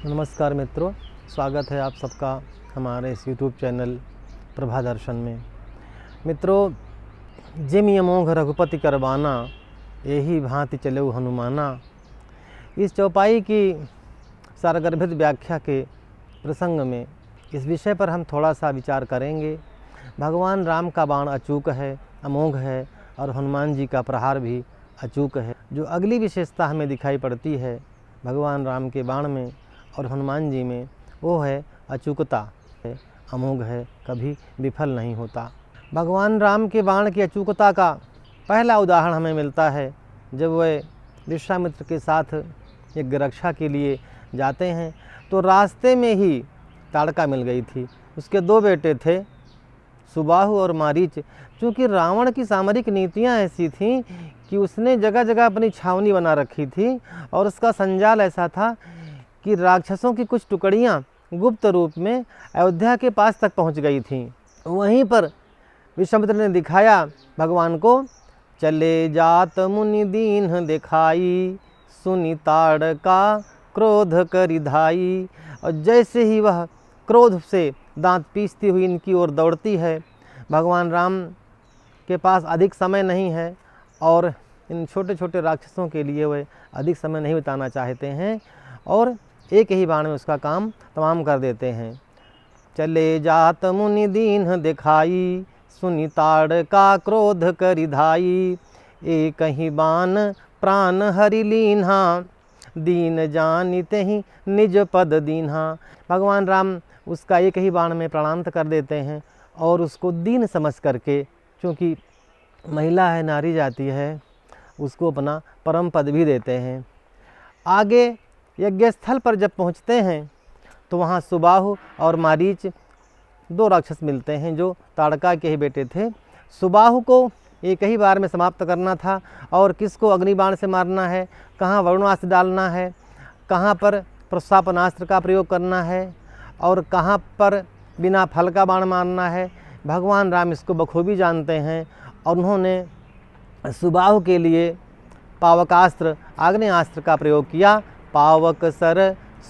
नमस्कार मित्रों, स्वागत है आप सबका हमारे इस यूट्यूब चैनल प्रभा दर्शन में। मित्रों, जिम यमोघ रघुपति करवाना, यही भांति चले हनुमाना। इस चौपाई की सारगर्भित व्याख्या के प्रसंग में इस विषय पर हम थोड़ा सा विचार करेंगे। भगवान राम का बाण अचूक है, अमोघ है और हनुमान जी का प्रहार भी अचूक है। जो अगली विशेषता हमें दिखाई पड़ती है भगवान राम के बाण में और हनुमान जी में, वो है अचूकता है, अमोघ है, कभी विफल नहीं होता। भगवान राम के बाण की अचूकता का पहला उदाहरण हमें मिलता है जब वे विश्वामित्र के साथ एक रक्षा के लिए जाते हैं तो रास्ते में ही ताड़का मिल गई थी। उसके दो बेटे थे, सुबाहु और मारीच। चूँकि रावण की सामरिक नीतियाँ ऐसी थीं कि उसने जगह जगह अपनी छावनी बना रखी थी और उसका संजाल ऐसा था कि राक्षसों की कुछ टुकड़ियाँ गुप्त रूप में अयोध्या के पास तक पहुँच गई थीं। वहीं पर विश्वामित्र ने दिखाया भगवान को, चले जात मुनि दीन दिखाई, सुनी ताड़का क्रोध करि धाई। और जैसे ही वह क्रोध से दांत पीसती हुई इनकी ओर दौड़ती है, भगवान राम के पास अधिक समय नहीं है और इन छोटे छोटे राक्षसों के लिए वे अधिक समय नहीं बिताना चाहते हैं और एक ही बाण में उसका काम तमाम कर देते हैं। चले जात मुनि दीन दिखाई, सुनी ताड़का क्रोध करि धाई। एक ही बाण प्राण हरि लीन्हा, दीन जानिते ही निज पद दीन्हा। भगवान राम उसका एक ही बाण में प्राणांत कर देते हैं और उसको दीन समझ करके, क्योंकि महिला है, नारी जाति है, उसको अपना परम पद भी देते हैं। आगे यज्ञ स्थल पर जब पहुंचते हैं तो वहाँ सुबाहु और मारीच दो राक्षस मिलते हैं जो ताड़का के ही बेटे थे। सुबाहु को एक ही बार में समाप्त करना था और किसको अग्निबाण से मारना है, कहाँ वरुणास्त्र डालना है, कहाँ पर प्रस्वापनास्त्र का प्रयोग करना है और कहाँ पर बिना फल का बाण मारना है, भगवान राम इसको बखूबी जानते हैं। और उन्होंने सुबाहु के लिए पावकास्त्र, आग्नेयास्त्र का प्रयोग किया। पावक सर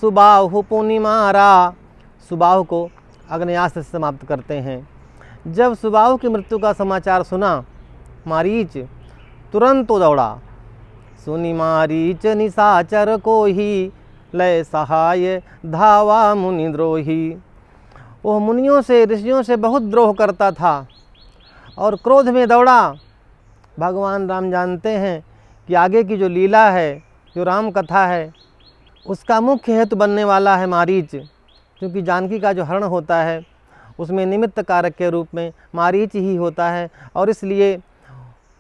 सुबाहु पुनि मारा, सुबाहु को आग्नेयास्त्र से समाप्त करते हैं। जब सुबाहु की मृत्यु का समाचार सुना, मारीच तुरंत तो दौड़ा। सुनि मारीच निशाचर को ही, लय सहाय धावा मुनि द्रोही। वह मुनियों से, ऋषियों से बहुत द्रोह करता था और क्रोध में दौड़ा। भगवान राम जानते हैं कि आगे की जो लीला है, जो राम कथा है, उसका मुख्य हेतु बनने वाला है मारीच। क्योंकि जानकी का जो हरण होता है उसमें निमित्त कारक के रूप में मारीच ही होता है और इसलिए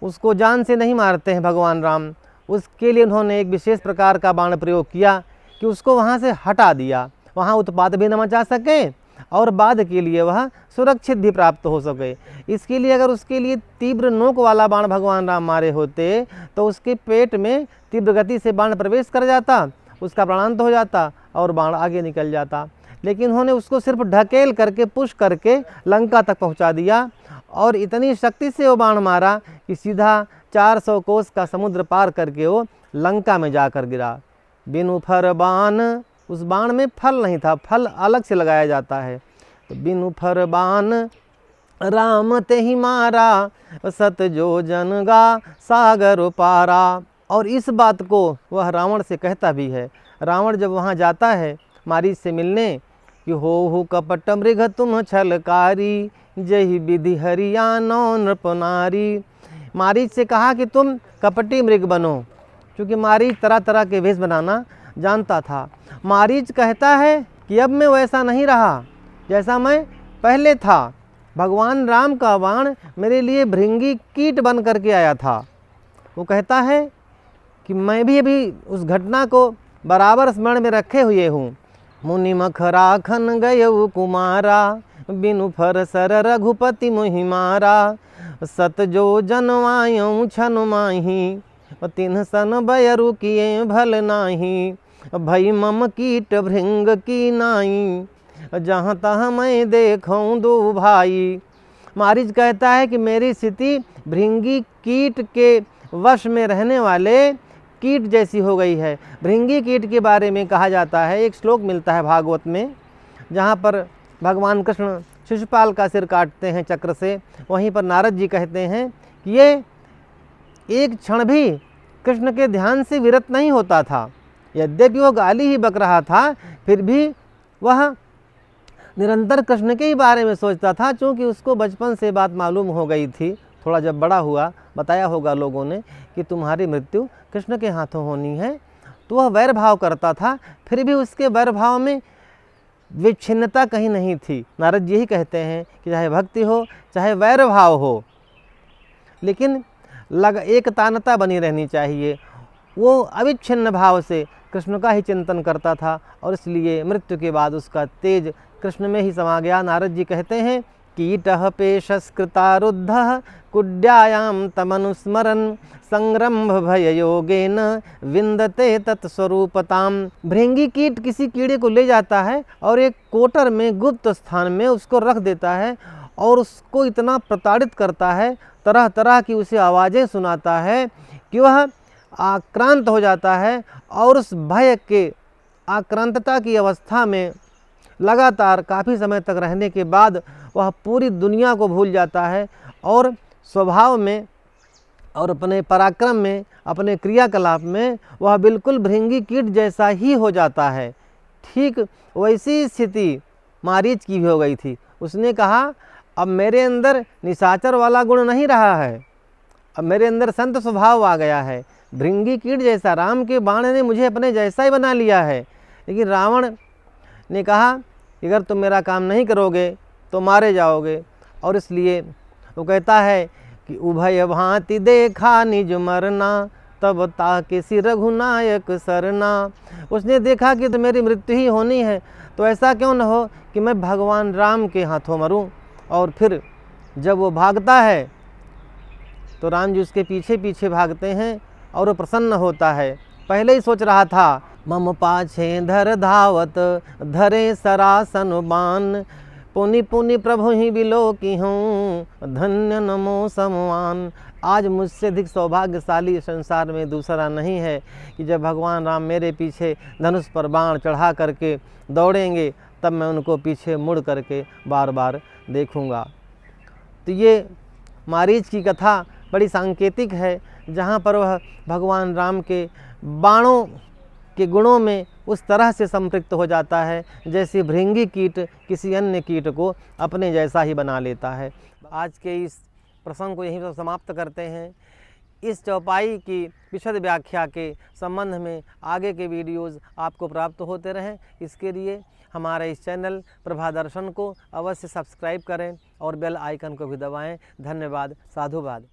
उसको जान से नहीं मारते हैं भगवान राम। उसके लिए उन्होंने एक विशेष प्रकार का बाण प्रयोग किया कि उसको वहाँ से हटा दिया, वहाँ उत्पात भी न मचा सके और बाद के लिए वह सुरक्षित भी प्राप्त हो सके। इसके लिए अगर उसके लिए तीव्र नोक वाला बाण भगवान राम मारे होते तो उसके पेट में तीव्र गति से बाण प्रवेश कर जाता, उसका प्राणांत हो जाता और बाण आगे निकल जाता। लेकिन उन्होंने उसको सिर्फ ढकेल करके, पुश करके लंका तक पहुंचा दिया और इतनी शक्ति से वो बाण मारा कि सीधा 400 कोस का समुद्र पार करके वो लंका में जाकर गिरा। बिनु फर बाण, उस बाण में फल नहीं था, फल अलग से लगाया जाता है। तो बिनु फर बाण राम ते ही मारा, सत जो जन गा सागर पारा। और इस बात को वह रावण से कहता भी है। रावण जब वहाँ जाता है मारीच से मिलने कि हो कपट मृग तुम छलकारी, जही विधि हरियाणो नृपनारी। मारीच से कहा कि तुम कपटी मृग बनो, क्योंकि मारीच तरह तरह के वेश बनाना जानता था। मारीच कहता है कि अब मैं वैसा नहीं रहा जैसा मैं पहले था। भगवान राम का बाण मेरे लिए भृंगी कीट बन करके आया था। वो कहता है कि मैं भी अभी उस घटना को बराबर स्मरण में रखे हुए हूँ। मुनि मख राखन गयउ कुमारा, बिनु फर सर रघुपति मोहि मारा। सत जो जनवायऊ छन माही, तिन्ह सन बयरु किए भल नाही। भई मम कीट भृंग की नाई, जहाँ तहाँ मैं देखूँ दो भाई। मारीच कहता है कि मेरी स्थिति भृंगी कीट के वश में रहने वाले कीट जैसी हो गई है। भृंगी कीट के बारे में कहा जाता है, एक श्लोक मिलता है भागवत में, जहाँ पर भगवान कृष्ण शिशुपाल का सिर काटते हैं चक्र से। वहीं पर नारद जी कहते हैं कि ये एक क्षण भी कृष्ण के ध्यान से विरत नहीं होता था। यद्यपि वो गाली ही बक रहा था, फिर भी वह निरंतर कृष्ण के ही बारे में सोचता था। चूँकि उसको बचपन से बात मालूम हो गई थी, थोड़ा जब बड़ा हुआ बताया होगा लोगों ने कि तुम्हारी मृत्यु कृष्ण के हाथों होनी है, तो वह वैर भाव करता था। फिर भी उसके वैर भाव में विच्छिन्नता कहीं नहीं थी। नारद जी ही कहते हैं कि चाहे भक्ति हो चाहे वैर भाव हो, लेकिन एकतानता बनी रहनी चाहिए। वो अविच्छिन्न भाव से कृष्ण का ही चिंतन करता था और इसलिए मृत्यु के बाद उसका तेज कृष्ण में ही समा गया। नारद जी कहते हैं कीटः पेशस्कृतारुद्धः कुड्यायां तमनुस्मरन् संरंभ भय योगेन विंदते तत्स्वरूपताम। भृंगी कीट किसी कीड़े को ले जाता है और एक कोटर में गुप्त स्थान में उसको रख देता है और उसको इतना प्रताड़ित करता है, तरह तरह की उसे आवाज़ें सुनाता है कि वह आक्रांत हो जाता है और उस भय के आक्रांतता की अवस्था में लगातार काफ़ी समय तक रहने के बाद वह पूरी दुनिया को भूल जाता है और स्वभाव में और अपने पराक्रम में, अपने क्रियाकलाप में वह बिल्कुल भृंगी कीट जैसा ही हो जाता है। ठीक वैसी स्थिति मारीच की भी हो गई थी। उसने कहा अब मेरे अंदर निशाचर वाला गुण नहीं रहा है, अब मेरे अंदर संत स्वभाव आ गया है। भृंगी कीट जैसा, राम के बाण ने मुझे अपने जैसा ही बना लिया है। लेकिन रावण ने कहा अगर तुम मेरा काम नहीं करोगे तो मारे जाओगे, और इसलिए वो कहता है कि उभय भांति देखा निज मरना तब ताके सिर रघुनायक सरना। उसने देखा कि तो मेरी मृत्यु ही होनी है, तो ऐसा क्यों न हो कि मैं भगवान राम के हाथों मरूं। और फिर जब वो भागता है तो राम जी उसके पीछे पीछे भागते हैं और वो प्रसन्न होता है। पहले ही सोच रहा था मम पाछे धर धावत धरे सरासन बान, पुनि पुनि प्रभु ही बिलो की हूँ धन्य नमो समवान। आज मुझसे अधिक सौभाग्यशाली संसार में दूसरा नहीं है कि जब भगवान राम मेरे पीछे धनुष पर बाण चढ़ा करके दौड़ेंगे तब मैं उनको पीछे मुड़ करके बार बार देखूंगा। तो ये मारीच की कथा बड़ी सांकेतिक है, जहाँ पर वह भगवान राम के बाणों के गुणों में उस तरह से संपृक्त हो जाता है जैसे भृंगी कीट किसी अन्य कीट को अपने जैसा ही बना लेता है। आज के इस प्रसंग को यहीं पर समाप्त करते हैं। इस चौपाई की विशद व्याख्या के संबंध में आगे के वीडियोज़ आपको प्राप्त होते रहें, इसके लिए हमारे इस चैनल प्रभा दर्शन को अवश्य सब्सक्राइब करें और बेल आइकन को भी दबाएं। धन्यवाद, साधुवाद।